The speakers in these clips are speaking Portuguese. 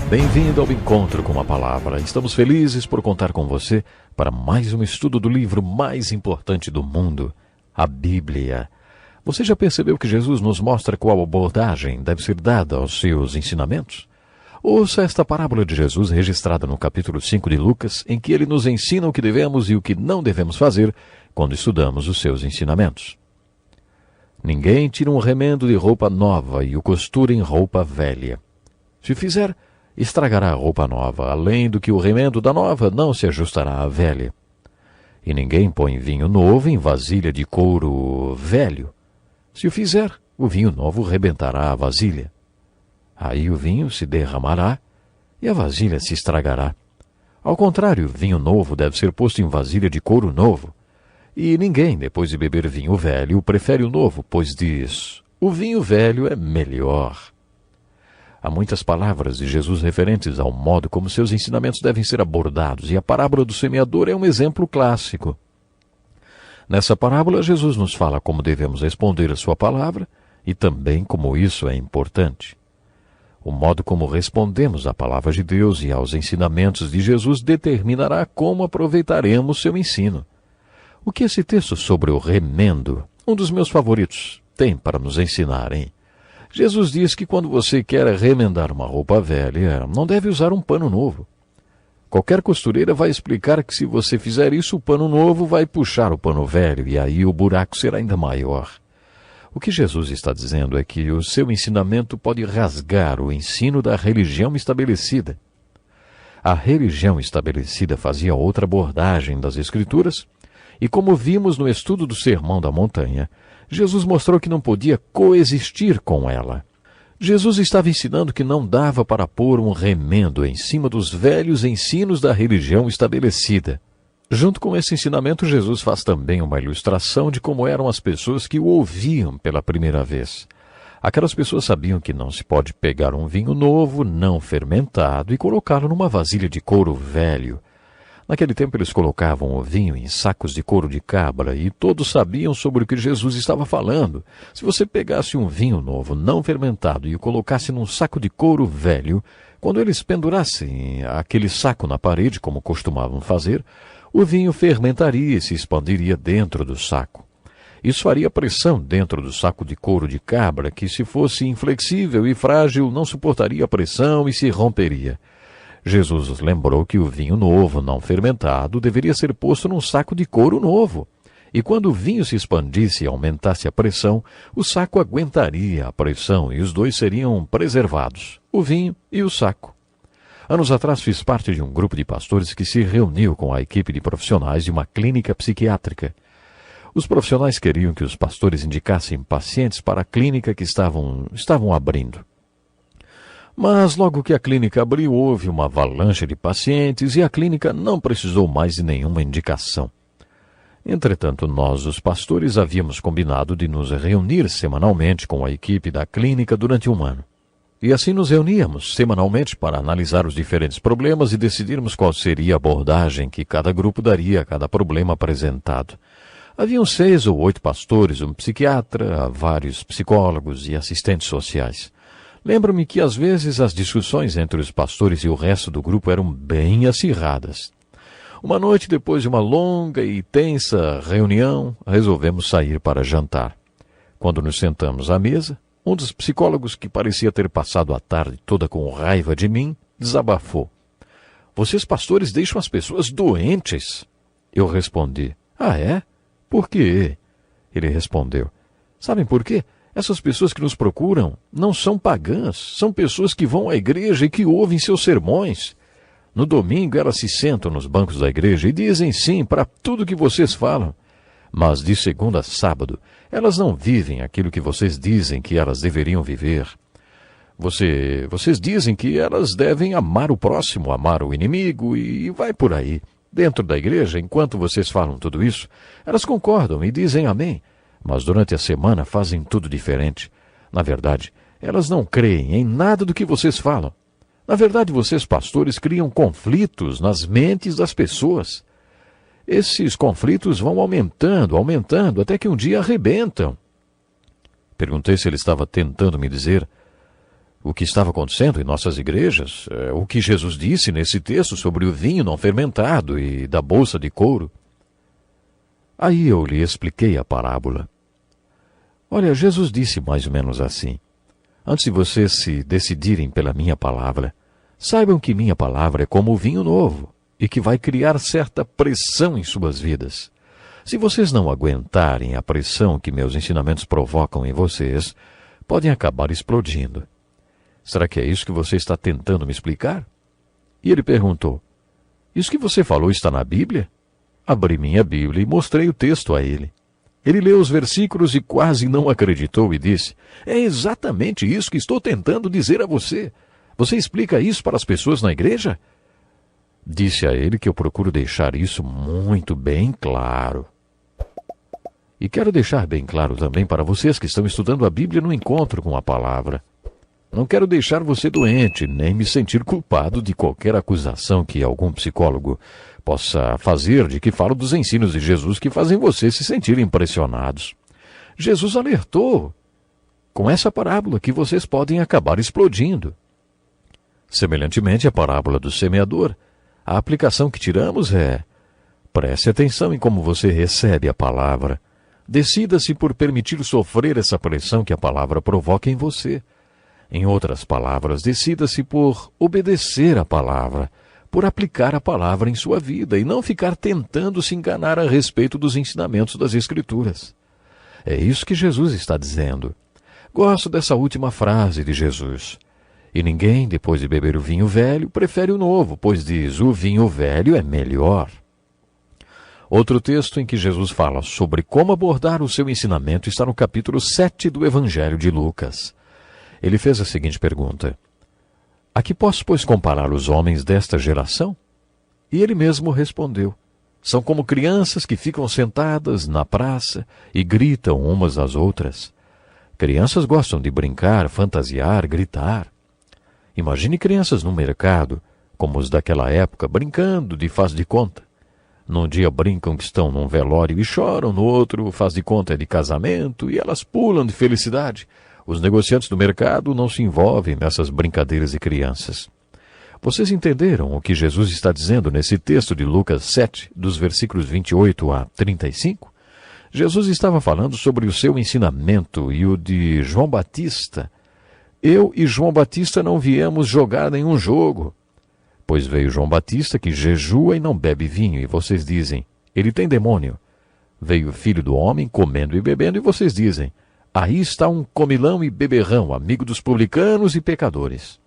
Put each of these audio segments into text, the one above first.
Bem-vindo ao Encontro com a Palavra. Estamos felizes por contar com você para mais um estudo do livro mais importante do mundo, a Bíblia. Você já percebeu que Jesus nos mostra qual abordagem deve ser dada aos seus ensinamentos? Ouça esta parábola de Jesus registrada no capítulo 5 de Lucas, em que ele nos ensina o que devemos e o que não devemos fazer quando estudamos os seus ensinamentos. Ninguém tira um remendo de roupa nova e o costura em roupa velha. Se fizer, estragará a roupa nova, além do que o remendo da nova não se ajustará à velha. E ninguém põe vinho novo em vasilha de couro velho. Se o fizer, o vinho novo rebentará a vasilha. Aí o vinho se derramará e a vasilha se estragará. Ao contrário, vinho novo deve ser posto em vasilha de couro novo. E ninguém, depois de beber vinho velho, prefere o novo, pois diz: o vinho velho é melhor. Há muitas palavras de Jesus referentes ao modo como seus ensinamentos devem ser abordados, e a parábola do semeador é um exemplo clássico. Nessa parábola, Jesus nos fala como devemos responder a sua palavra e também como isso é importante. O modo como respondemos à palavra de Deus e aos ensinamentos de Jesus determinará como aproveitaremos seu ensino. O que esse texto sobre o remendo, um dos meus favoritos, tem para nos ensinar, hein? Jesus diz que quando você quer remendar uma roupa velha, não deve usar um pano novo. Qualquer costureira vai explicar que se você fizer isso, o pano novo vai puxar o pano velho e aí o buraco será ainda maior. O que Jesus está dizendo é que o seu ensinamento pode rasgar o ensino da religião estabelecida. A religião estabelecida fazia outra abordagem das Escrituras, e como vimos no estudo do Sermão da Montanha, Jesus mostrou que não podia coexistir com ela. Jesus estava ensinando que não dava para pôr um remendo em cima dos velhos ensinos da religião estabelecida. Junto com esse ensinamento, Jesus faz também uma ilustração de como eram as pessoas que o ouviam pela primeira vez. Aquelas pessoas sabiam que não se pode pegar um vinho novo, não fermentado, e colocá-lo numa vasilha de couro velho. Naquele tempo eles colocavam o vinho em sacos de couro de cabra e todos sabiam sobre o que Jesus estava falando. Se você pegasse um vinho novo, não fermentado, e o colocasse num saco de couro velho, quando eles pendurassem aquele saco na parede, como costumavam fazer, o vinho fermentaria e se expandiria dentro do saco. Isso faria pressão dentro do saco de couro de cabra, que se fosse inflexível e frágil, não suportaria a pressão e se romperia. Jesus lembrou que o vinho novo, não fermentado, deveria ser posto num saco de couro novo. E quando o vinho se expandisse e aumentasse a pressão, o saco aguentaria a pressão e os dois seriam preservados, o vinho e o saco. Anos atrás fiz parte de um grupo de pastores que se reuniu com a equipe de profissionais de uma clínica psiquiátrica. Os profissionais queriam que os pastores indicassem pacientes para a clínica que estavam abrindo. Mas logo que a clínica abriu, houve uma avalanche de pacientes e a clínica não precisou mais de nenhuma indicação. Entretanto, nós, os pastores, havíamos combinado de nos reunir semanalmente com a equipe da clínica durante um ano. E assim nos reuníamos semanalmente para analisar os diferentes problemas e decidirmos qual seria a abordagem que cada grupo daria a cada problema apresentado. Haviam 6 ou 8 pastores, um psiquiatra, vários psicólogos e assistentes sociais. Lembro-me que às vezes as discussões entre os pastores e o resto do grupo eram bem acirradas. Uma noite, depois de uma longa e tensa reunião, resolvemos sair para jantar. Quando nos sentamos à mesa, um dos psicólogos, que parecia ter passado a tarde toda com raiva de mim, desabafou: "Vocês, pastores, deixam as pessoas doentes." Eu respondi: "Ah, é? Por quê?" Ele respondeu: "Sabem por quê? Essas pessoas que nos procuram não são pagãs, são pessoas que vão à igreja e que ouvem seus sermões. No domingo elas se sentam nos bancos da igreja e dizem sim para tudo que vocês falam. Mas de segunda a sábado, elas não vivem aquilo que vocês dizem que elas deveriam viver. Vocês dizem que elas devem amar o próximo, amar o inimigo e vai por aí. Dentro da igreja, enquanto vocês falam tudo isso, elas concordam e dizem amém. Mas durante a semana fazem tudo diferente. Na verdade, elas não creem em nada do que vocês falam. Na verdade, vocês, pastores, criam conflitos nas mentes das pessoas. Esses conflitos vão aumentando, até que um dia arrebentam." Perguntei se ele estava tentando me dizer: o que estava acontecendo em nossas igrejas, o que Jesus disse nesse texto sobre o vinho não fermentado e da bolsa de couro. Aí eu lhe expliquei a parábola. Olha, Jesus disse mais ou menos assim: antes de vocês se decidirem pela minha palavra, saibam que minha palavra é como o vinho novo e que vai criar certa pressão em suas vidas. Se vocês não aguentarem a pressão que meus ensinamentos provocam em vocês, podem acabar explodindo. Será que é isso que você está tentando me explicar? E ele perguntou: isso que você falou está na Bíblia? Abri minha Bíblia e mostrei o texto a ele. Ele leu os versículos e quase não acreditou e disse: é exatamente isso que estou tentando dizer a você. Você explica isso para as pessoas na igreja? Disse a ele que eu procuro deixar isso muito bem claro. E quero deixar bem claro também para vocês que estão estudando a Bíblia no encontro com a palavra. Não quero deixar você doente, nem me sentir culpado de qualquer acusação que algum psicólogo possa fazer de que falo dos ensinos de Jesus que fazem você se sentir impressionados. Jesus alertou com essa parábola que vocês podem acabar explodindo. Semelhantemente à parábola do semeador, a aplicação que tiramos é: preste atenção em como você recebe a palavra. Decida-se por permitir sofrer essa pressão que a palavra provoca em você. Em outras palavras, decida-se por obedecer a palavra, por aplicar a palavra em sua vida e não ficar tentando se enganar a respeito dos ensinamentos das Escrituras. É isso que Jesus está dizendo. Gosto dessa última frase de Jesus. E ninguém, depois de beber o vinho velho, prefere o novo, pois diz: o vinho velho é melhor. Outro texto em que Jesus fala sobre como abordar o seu ensinamento está no capítulo 7 do Evangelho de Lucas. Ele fez a seguinte pergunta: a que posso, pois, comparar os homens desta geração? E ele mesmo respondeu: são como crianças que ficam sentadas na praça e gritam umas às outras. Crianças gostam de brincar, fantasiar, gritar. Imagine crianças no mercado, como os daquela época, brincando de faz de conta. Num dia brincam que estão num velório e choram, no outro faz de conta é de casamento e elas pulam de felicidade. Os negociantes do mercado não se envolvem nessas brincadeiras de crianças. Vocês entenderam o que Jesus está dizendo nesse texto de Lucas 7, dos versículos 28 a 35? Jesus estava falando sobre o seu ensinamento e o de João Batista. Eu e João Batista não viemos jogar nenhum jogo. Pois veio João Batista que jejua e não bebe vinho, e vocês dizem: ele tem demônio. Veio o Filho do Homem comendo e bebendo, e vocês dizem: aí está um comilão e beberrão, amigo dos publicanos e pecadores.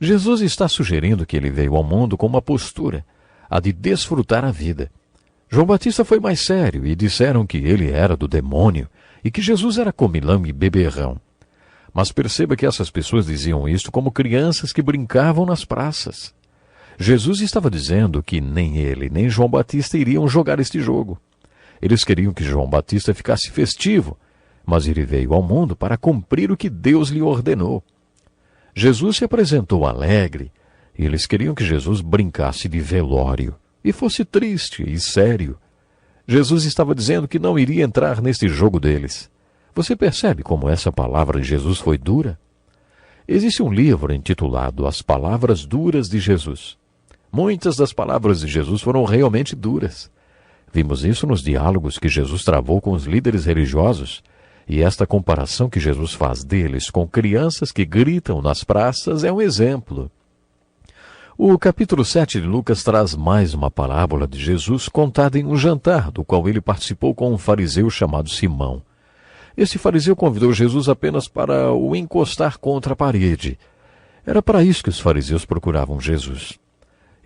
Jesus está sugerindo que ele veio ao mundo com uma postura, a de desfrutar a vida. João Batista foi mais sério e disseram que ele era do demônio e que Jesus era comilão e beberrão. Mas perceba que essas pessoas diziam isto como crianças que brincavam nas praças. Jesus estava dizendo que nem ele nem João Batista iriam jogar este jogo. Eles queriam que João Batista ficasse festivo, mas ele veio ao mundo para cumprir o que Deus lhe ordenou. Jesus se apresentou alegre, e eles queriam que Jesus brincasse de velório, e fosse triste e sério. Jesus estava dizendo que não iria entrar neste jogo deles. Você percebe como essa palavra de Jesus foi dura? Existe um livro intitulado As Palavras Duras de Jesus. Muitas das palavras de Jesus foram realmente duras. Vimos isso nos diálogos que Jesus travou com os líderes religiosos, e esta comparação que Jesus faz deles com crianças que gritam nas praças é um exemplo. O capítulo 7 de Lucas traz mais uma parábola de Jesus contada em um jantar, do qual ele participou com um fariseu chamado Simão. Esse fariseu convidou Jesus apenas para o encostar contra a parede. Era para isso que os fariseus procuravam Jesus.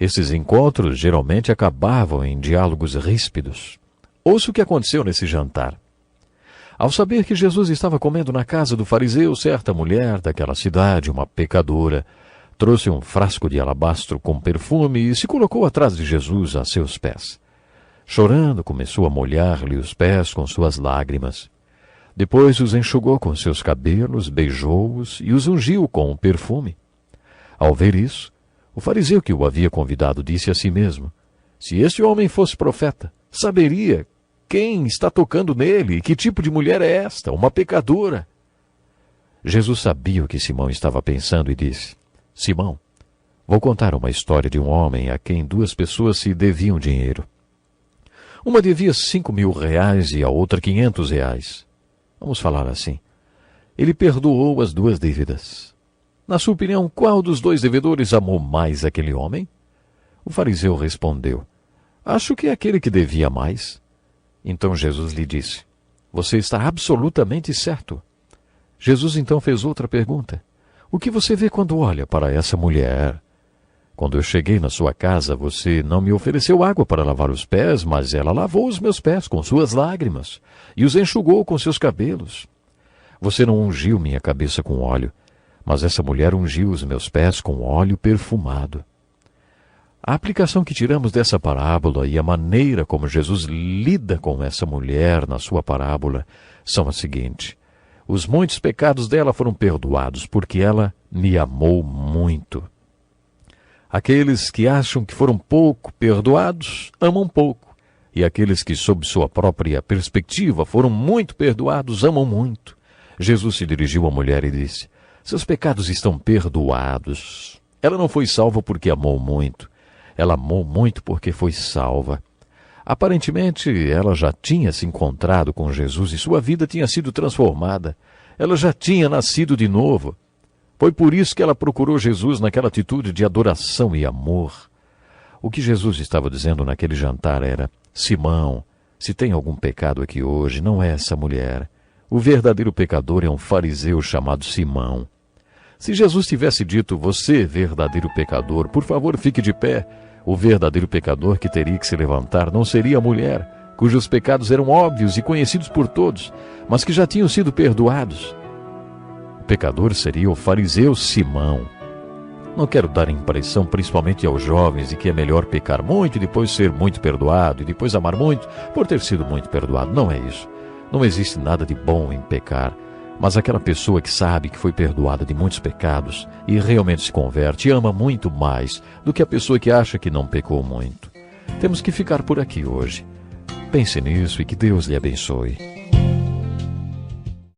Esses encontros geralmente acabavam em diálogos ríspidos. Ouça o que aconteceu nesse jantar. Ao saber que Jesus estava comendo na casa do fariseu, certa mulher daquela cidade, uma pecadora, trouxe um frasco de alabastro com perfume e se colocou atrás de Jesus a seus pés. Chorando, começou a molhar-lhe os pés com suas lágrimas. Depois os enxugou com seus cabelos, beijou-os e os ungiu com o perfume. Ao ver isso, o fariseu que o havia convidado disse a si mesmo: se este homem fosse profeta, saberia quem está tocando nele e que tipo de mulher é esta, uma pecadora. Jesus sabia o que Simão estava pensando e disse: Simão, vou contar uma história de um homem a quem 2 pessoas se deviam dinheiro. Uma devia 5.000 reais e a outra 500 reais. Vamos falar assim. Ele perdoou as 2 dívidas. Na sua opinião, qual dos 2 devedores amou mais aquele homem? O fariseu respondeu: Acho que é aquele que devia mais. Então Jesus lhe disse: Você está absolutamente certo. Jesus então fez outra pergunta: O que você vê quando olha para essa mulher? Quando eu cheguei na sua casa, você não me ofereceu água para lavar os pés, mas ela lavou os meus pés com suas lágrimas e os enxugou com seus cabelos. Você não ungiu minha cabeça com óleo, mas essa mulher ungiu os meus pés com óleo perfumado. A aplicação que tiramos dessa parábola e a maneira como Jesus lida com essa mulher na sua parábola são a seguinte: os muitos pecados dela foram perdoados porque ela me amou muito. Aqueles que acham que foram pouco perdoados, amam pouco. E aqueles que, sob sua própria perspectiva, foram muito perdoados, amam muito. Jesus se dirigiu à mulher e disse: Seus pecados estão perdoados. Ela não foi salva porque amou muito. Ela amou muito porque foi salva. Aparentemente, ela já tinha se encontrado com Jesus e sua vida tinha sido transformada. Ela já tinha nascido de novo. Foi por isso que ela procurou Jesus naquela atitude de adoração e amor. O que Jesus estava dizendo naquele jantar era: Simão, se tem algum pecado aqui hoje, não é essa mulher. O verdadeiro pecador é um fariseu chamado Simão. Se Jesus tivesse dito: Você, verdadeiro pecador, por favor, fique de pé, o verdadeiro pecador que teria que se levantar não seria a mulher, cujos pecados eram óbvios e conhecidos por todos, mas que já tinham sido perdoados. O pecador seria o fariseu Simão. Não quero dar a impressão, principalmente aos jovens, de que é melhor pecar muito e depois ser muito perdoado, e depois amar muito por ter sido muito perdoado. Não é isso. Não existe nada de bom em pecar. Mas aquela pessoa que sabe que foi perdoada de muitos pecados e realmente se converte e ama muito mais do que a pessoa que acha que não pecou muito. Temos que ficar por aqui hoje. Pense nisso e que Deus lhe abençoe.